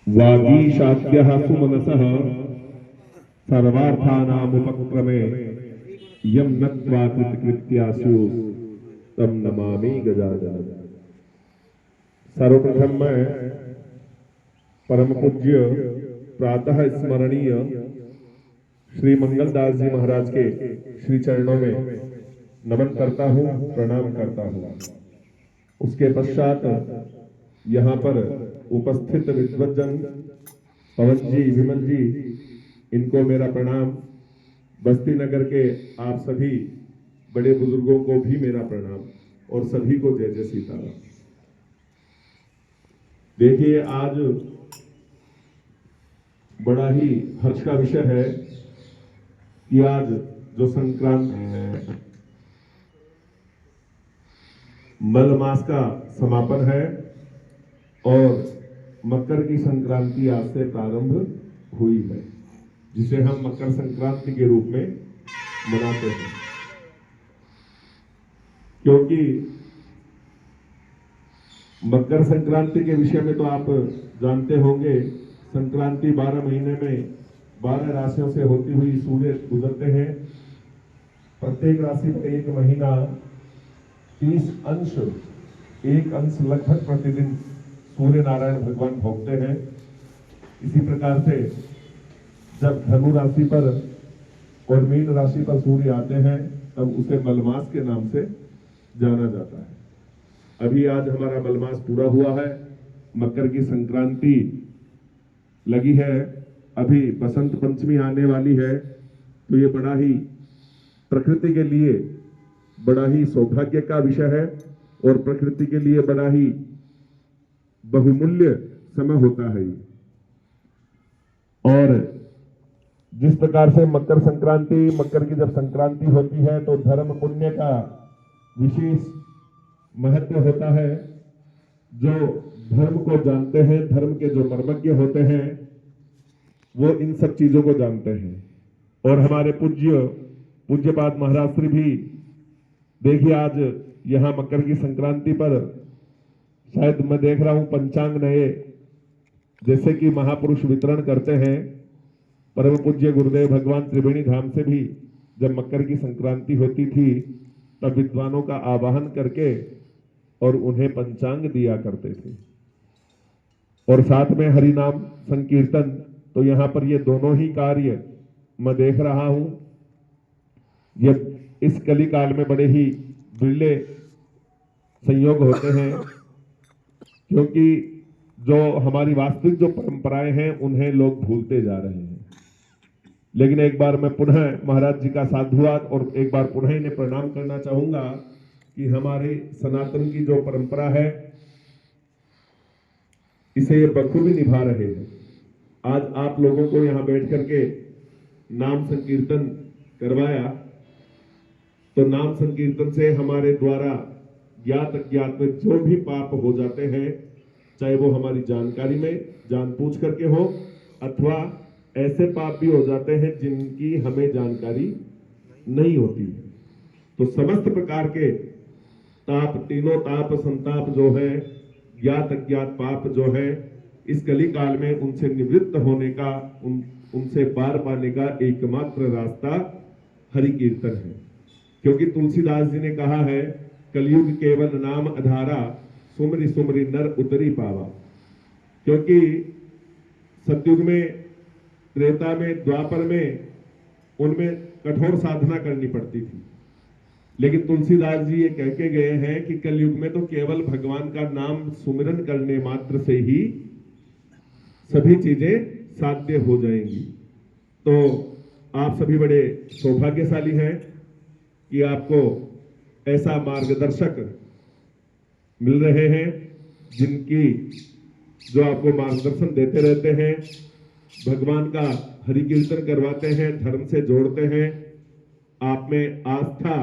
वागीशाद्यः सुमनसः सर्वार्थानामुपक्रमे यम नत्वा कृतकृत्यासु तम नमामि गजाननम्। सर्वप्रथम मैं परम पूज्य प्रातः स्मरणीय श्री मंगलदास जी महाराज के श्री चरणों में नमन करता हूँ, प्रणाम करता हूँ। उसके पश्चात यहाँ पर उपस्थित विद्वज्जन पवन जी, विमल जी, इनको मेरा प्रणाम। बस्ती नगर के आप सभी बड़े बुजुर्गों को भी मेरा प्रणाम और सभी को जय जय सीताराम। देखिए, आज बड़ा ही हर्ष का विषय है कि आज जो संक्रांति है, मल मास का समापन है और मकर की संक्रांति आज से प्रारंभ हुई है, जिसे हम मकर संक्रांति के रूप में मनाते हैं। क्योंकि मकर संक्रांति के विषय में तो आप जानते होंगे, संक्रांति 12 महीने में 12 राशियों से होती हुई सूर्य गुजरते हैं। प्रत्येक राशि पर एक महीना 30 अंश, एक अंश लगभग प्रतिदिन सूर्य नारायण भगवान भोगते हैं। इसी प्रकार से जब धनु राशि पर और मीन राशि पर सूर्य आते हैं तब उसे मलमास के नाम से जाना जाता है। अभी आज हमारा मलमास पूरा हुआ है, मकर की संक्रांति लगी है, अभी बसंत पंचमी आने वाली है। तो ये बड़ा ही प्रकृति के लिए बड़ा ही सौभाग्य का विषय है और प्रकृति के लिए बड़ा ही बहुमूल्य समय होता है। और जिस प्रकार से मकर संक्रांति, मकर की जब संक्रांति होती है तो धर्म पुण्य का विशेष महत्व होता है। जो धर्म को जानते हैं, धर्म के जो मर्मज्ञ होते हैं, वो इन सब चीजों को जानते हैं। और हमारे पूज्यपाद महाराज श्री भी देखिए, आज यहाँ मकर की संक्रांति पर शायद मैं देख रहा हूं पंचांग नए जैसे कि महापुरुष वितरण करते हैं। परम पूज्य गुरुदेव भगवान त्रिवेणी धाम से भी जब मकर की संक्रांति होती थी तब विद्वानों का आवाहन करके और उन्हें पंचांग दिया करते थे, और साथ में हरिनाम संकीर्तन। तो यहाँ पर ये दोनों ही कार्य मैं देख रहा हूं। ये इस कली काल में बड़े ही बिरले संयोग होते हैं, क्योंकि जो हमारी वास्तविक जो परंपराएं हैं उन्हें लोग भूलते जा रहे हैं। लेकिन एक बार मैं पुनः महाराज जी का साधुवाद और एक बार पुनः इन्हें प्रणाम करना चाहूंगा कि हमारे सनातन की जो परंपरा है इसे ये बखूबी निभा रहे हैं। आज आप लोगों को यहाँ बैठ करके नाम संकीर्तन करवाया, तो नाम संकीर्तन से हमारे द्वारा ज्ञात अज्ञात में जो भी पाप हो जाते हैं, चाहे वो हमारी जानकारी में जानबूझ करके हो अथवा ऐसे पाप भी हो जाते हैं जिनकी हमें जानकारी नहीं होती है, तो समस्त प्रकार के ताप, तीनों ताप संताप जो है, ज्ञात अज्ञात पाप जो है, इस कली काल में उनसे निवृत्त होने का, उनसे पार पाने का एकमात्र रास्ता हरि कीर्तन है। क्योंकि तुलसीदास जी ने कहा है, कलयुग केवल नाम आधारा, सुमरि सुमरि नर उतरी पावा। क्योंकि सतयुग में, त्रेता में, द्वापर में उनमें कठोर साधना करनी पड़ती थी, लेकिन तुलसीदास जी ये कह के गए हैं कि कलयुग में तो केवल भगवान का नाम सुमिरन करने मात्र से ही सभी चीजें साध्य हो जाएंगी। तो आप सभी बड़े सौभाग्यशाली हैं कि आपको ऐसा मार्गदर्शक मिल रहे हैं जिनकी जो आपको मार्गदर्शन देते रहते हैं, भगवान का हरि कीर्तन करवाते हैं, धर्म से जोड़ते हैं, आप में आस्था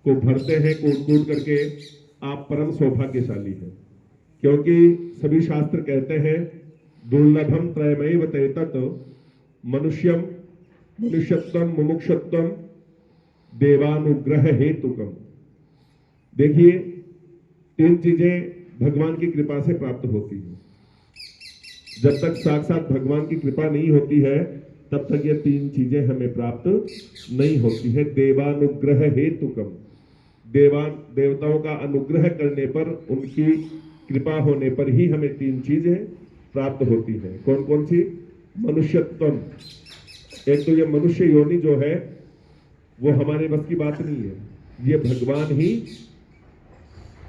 को भरते हैं कूट कूट करके। आप परम सौभाग्यशाली हैं, क्योंकि सभी शास्त्र कहते हैं, दुर्लभम त्रयमेव तैतत् मनुष्यम मनुष्यत्वम मुमुक्षत्वम देवानुग्रह हेतुकम। देखिए, 3 चीजें भगवान की कृपा से प्राप्त होती है। जब तक साक्षात भगवान की कृपा नहीं होती है तब तक ये तीन चीजें हमें प्राप्त नहीं होती है। देवानुग्रह हेतुकम, देवताओं का अनुग्रह करने पर, उनकी कृपा होने पर ही हमें तीन चीजें प्राप्त होती है। कौन कौन सी? मनुष्यत्वम, एक तो ये मनुष्य योनि जो है वो हमारे बस की बात नहीं है, ये भगवान ही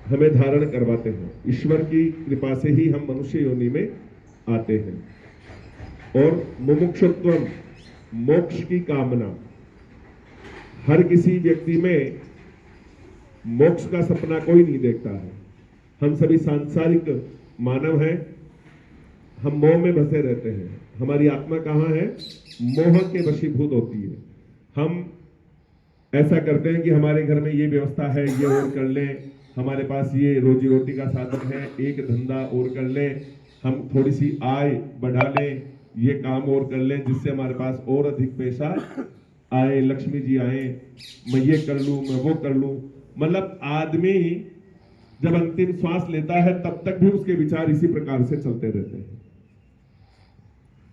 हमें धारण करवाते हैं। ईश्वर की कृपा से ही हम मनुष्य योनि में आते हैं। और मुमुक्षुत्वम, मोक्ष की कामना, हर किसी व्यक्ति में मोक्ष का सपना कोई नहीं देखता है। हम सभी सांसारिक मानव हैं, हम मोह में बसे रहते हैं। हमारी आत्मा कहाँ है? मोह के वशीभूत होती है। हम ऐसा करते हैं कि हमारे घर में ये व्यवस्था है, ये और कर लें, हमारे पास ये रोजी रोटी का साधन है, एक धंधा और कर लें, हम थोड़ी सी आय बढ़ा लें, ये काम और कर लें जिससे हमारे पास और अधिक पैसा आए, लक्ष्मी जी आए, मैं ये कर लूं, मैं वो कर लूं। मतलब आदमी जब अंतिम श्वास लेता है तब तक भी उसके विचार इसी प्रकार से चलते रहते हैं,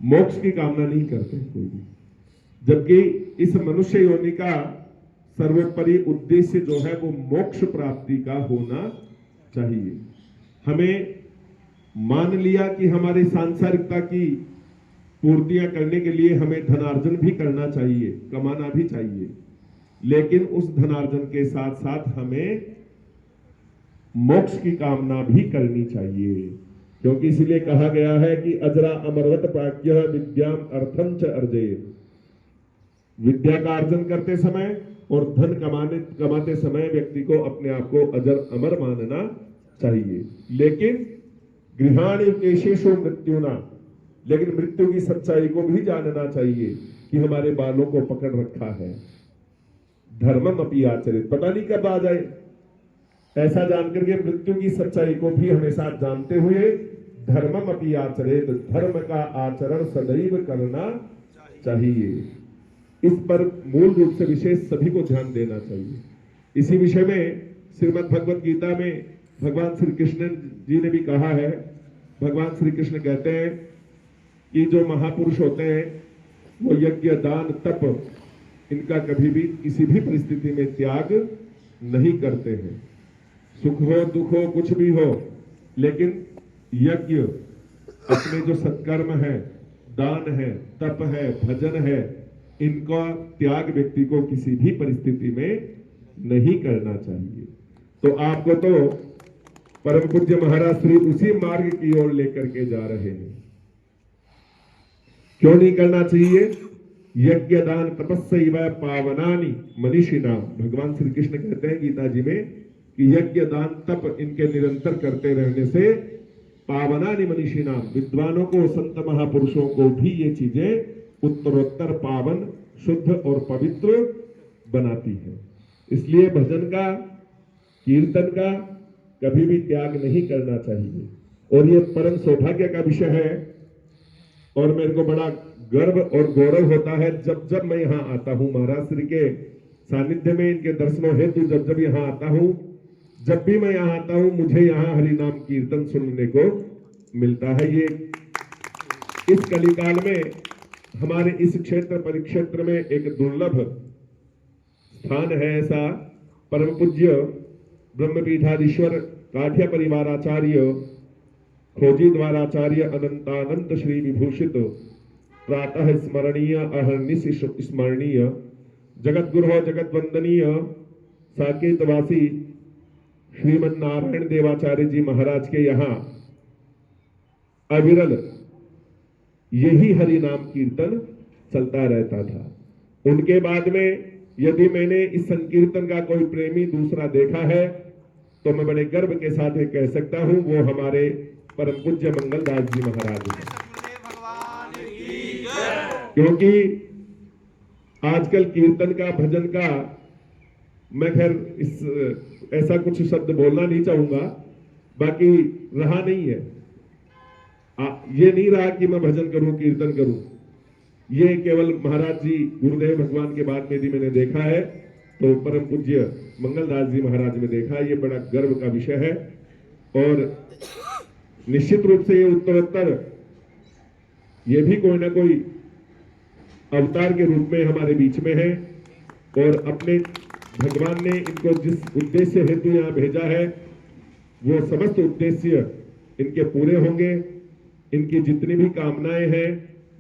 मोक्ष की कामना नहीं करते कोई भी। जबकि इस मनुष्य योनि का सर्वोपरि उद्देश्य जो है वो मोक्ष प्राप्ति का होना चाहिए। हमें मान लिया कि हमारी सांसारिकता की पूर्तियां करने के लिए हमें धनार्जन भी करना चाहिए, कमाना भी चाहिए, लेकिन उस धनार्जन के साथ साथ हमें मोक्ष की कामना भी करनी चाहिए। क्योंकि इसलिए कहा गया है कि अजरा अमरवत प्राज्ञ विद्याम अर्थम च अर्जयेत्। विद्या का अर्जन करते समय और धन कमाते समय व्यक्ति को अपने आप को अजर अमर मानना चाहिए। लेकिन गृहाणि केशेषु मृत्युना, लेकिन मृत्यु की सच्चाई को भी जानना चाहिए कि हमारे बालों को पकड़ रखा है। धर्मम अपि आचरित, पता नहीं कब आ जाए, ऐसा जानकर के मृत्यु की सच्चाई को भी हमेशा जानते हुए धर्मम अपि आचरित, धर्म का आचरण सदैव करना चाहिए। इस पर मूल रूप से विशेष सभी को ध्यान देना चाहिए। इसी विषय में श्रीमद् भगवत गीता में भगवान श्री कृष्ण जी ने भी कहा है। भगवान श्री कृष्ण कहते हैं कि जो महापुरुष होते हैं वो यज्ञ दान तप इनका कभी भी किसी भी परिस्थिति में त्याग नहीं करते हैं। सुख हो दुख हो कुछ भी हो, लेकिन यज्ञ, अपने जो सत्कर्म है, दान है, तप है, भजन है, इनका त्याग व्यक्ति को किसी भी परिस्थिति में नहीं करना चाहिए। तो आपको तो परम पूज्य महाराज श्री उसी मार्ग की ओर लेकर के जा रहे हैं। क्यों नहीं करना चाहिए? यज्ञ दान तपस्यैव पावनानि मनीषिणाम। भगवान श्री कृष्ण कहते हैं गीता जी में कि यज्ञ दान तप इनके निरंतर करते रहने से पावनानि मनीषिणाम, विद्वानों को, संत महापुरुषों को भी ये चीजें उत्तरोत्तर पावन, शुद्ध और पवित्र बनाती है। इसलिए भजन का, कीर्तन का कभी भी त्याग नहीं करना चाहिए। और ये परम सौभाग्य का विषय है और मेरे को बड़ा गर्व और गौरव होता है जब जब मैं यहाँ आता हूँ महाराज श्री के सानिध्य में, इनके दर्शनों हेतु जब जब यहाँ आता हूँ, जब भी मैं यहाँ आता हूँ मुझे यहाँ हरि नाम कीर्तन सुनने को मिलता है। ये इस कलिकाल में हमारे इस क्षेत्र परिक्षेत्र में एक दुर्लभ स्थान है। ऐसा परम पूज्य ब्रह्मपीठाधीश्वर काठिया परिवाराचार्य खोजी द्वाराचार्य अनंतानंद श्री विभूषित प्रातः स्मरणीय अहर्निश स्मरणीय जगत गुरु जगत वंदनीय साकेतवासी श्रीमन नारायण देवाचार्य जी महाराज के यहाँ अविरल यही हरि नाम कीर्तन चलता रहता था। उनके बाद में यदि मैंने इस संकीर्तन का कोई प्रेमी दूसरा देखा है तो मैं बड़े गर्व के साथ ये कह सकता हूं वो हमारे परम पूज्य मंगलदास जी महाराज हैं। क्योंकि आजकल कीर्तन का, भजन का, मैं खैर इस ऐसा कुछ शब्द बोलना नहीं चाहूंगा, बाकी रहा नहीं है। ये नहीं रहा कि मैं भजन करूं, कीर्तन करूं। ये केवल महाराज जी गुरुदेव भगवान के बाद में भी मैंने देखा है, तो परम पूज्य मंगलदास जी महाराज में देखा। ये बड़ा गर्व का विषय है और निश्चित रूप से ये उत्तरोत्तर ये भी कोई ना कोई अवतार के रूप में हमारे बीच में है और अपने भगवान ने इनको जिस उद्देश्य हेतु यहाँ भेजा है वो समस्त उद्देश्य इनके पूरे होंगे। इनकी जितनी भी कामनाएं हैं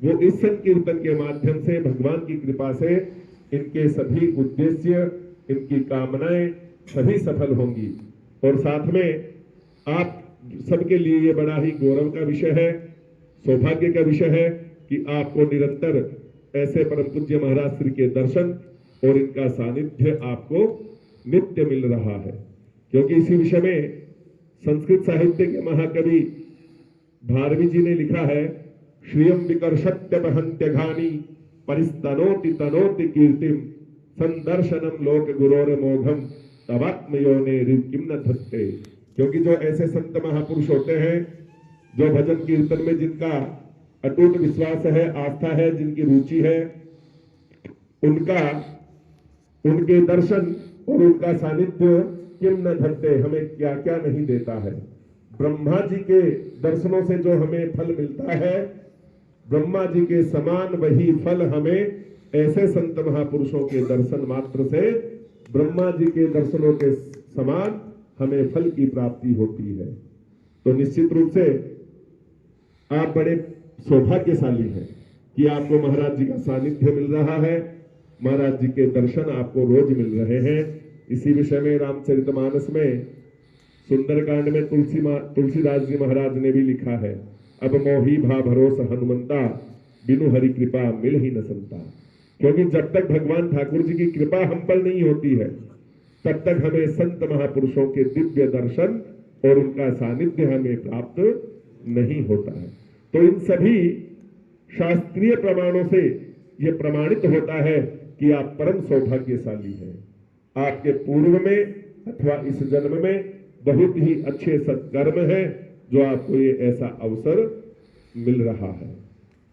वो इस संकीर्तन के माध्यम से भगवान की कृपा से इनके सभी उद्देश्य, इनकी कामनाएं सभी सफल होंगी। और साथ में आप सबके लिए ये बड़ा ही गौरव का विषय है, सौभाग्य का विषय है कि आपको निरंतर ऐसे परम पूज्य महाराज श्री के दर्शन और इनका सानिध्य आपको नित्य मिल रहा है। क्योंकि इसी विषय में संस्कृत साहित्य के महाकवि भारवी जी ने लिखा है, श्रियम विकर्षत्यपहन्त्यघानी परिस्तनोति तनोति कीर्तिम संदर्शनम लोक गुरोर मोघम तवात्मयोने किम न धत्ते। क्योंकि जो ऐसे संत महापुरुष होते हैं जो भजन कीर्तन में जिनका अटूट विश्वास है, आस्था है, जिनकी रुचि है, उनके दर्शन और उनका सानिध्य किम न धत्ते, हमें क्या क्या नहीं देता है। ब्रह्मा जी के दर्शनों से जो हमें फल मिलता है, ब्रह्मा जी के समान वही फल हमें ऐसे संत महापुरुषों के दर्शन मात्र से ब्रह्मा जी के दर्शनों के समान हमें फल की प्राप्ति होती है। तो निश्चित रूप से आप बड़े सौभाग्यशाली हैं कि आपको महाराज जी का सानिध्य मिल रहा है, महाराज जी के दर्शन आपको रोज मिल रहे हैं। इसी विषय में रामचरितमानस में सुंदरकांड में तुलसीदास जी महाराज ने भी लिखा है, अब मोही भा भरोस हनुमंता बिनु हरि कृपा मिल ही न संता। क्योंकि जब तक भगवान ठाकुर जी की कृपा हम पर नहीं होती है तब तक हमें संत महापुरुषों के दिव्य दर्शन और उनका सानिध्य हमें प्राप्त नहीं होता है। तो इन सभी शास्त्रीय प्रमाणों से यह प्रमाणित होता है कि आप परम सौभाग्यशाली हैं। आपके पूर्व में अथवा इस जन्म में बहुत ही अच्छे सत्कर्म है जो आपको ये ऐसा अवसर मिल रहा है।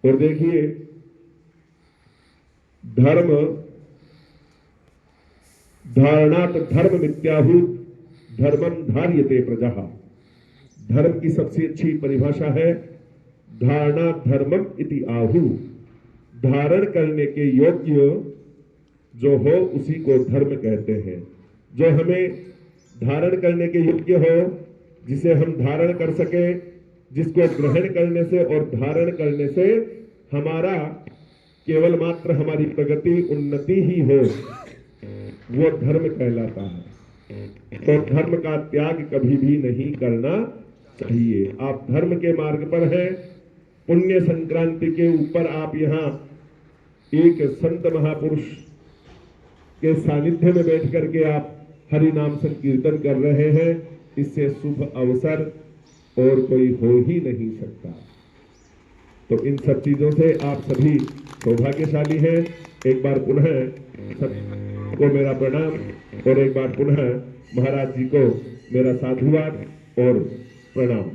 और देखिए, धर्म धारणात धर्म मित्याहु धर्मम धार्यते प्रजा। धर्म की सबसे अच्छी परिभाषा है धारणा धर्मम इति आहु। धारण करने के योग्य जो हो उसी को धर्म कहते हैं। जो हमें धारण करने के योग्य हो, जिसे हम धारण कर सके, जिसको ग्रहण करने से और धारण करने से हमारा केवल मात्र हमारी प्रगति उन्नति ही हो, वो धर्म कहलाता है। तो धर्म का त्याग कभी भी नहीं करना चाहिए। आप धर्म के मार्ग पर हैं। पुण्य संक्रांति के ऊपर आप यहाँ एक संत महापुरुष के सानिध्य में बैठ करके आप हरि नाम संकीर्तन कर रहे हैं। इससे शुभ अवसर और कोई हो ही नहीं सकता। तो इन सब चीजों से आप सभी सौभाग्यशाली हैं। एक बार पुनः सबको मेरा प्रणाम और एक बार पुनः महाराज जी को मेरा साधुवाद और प्रणाम।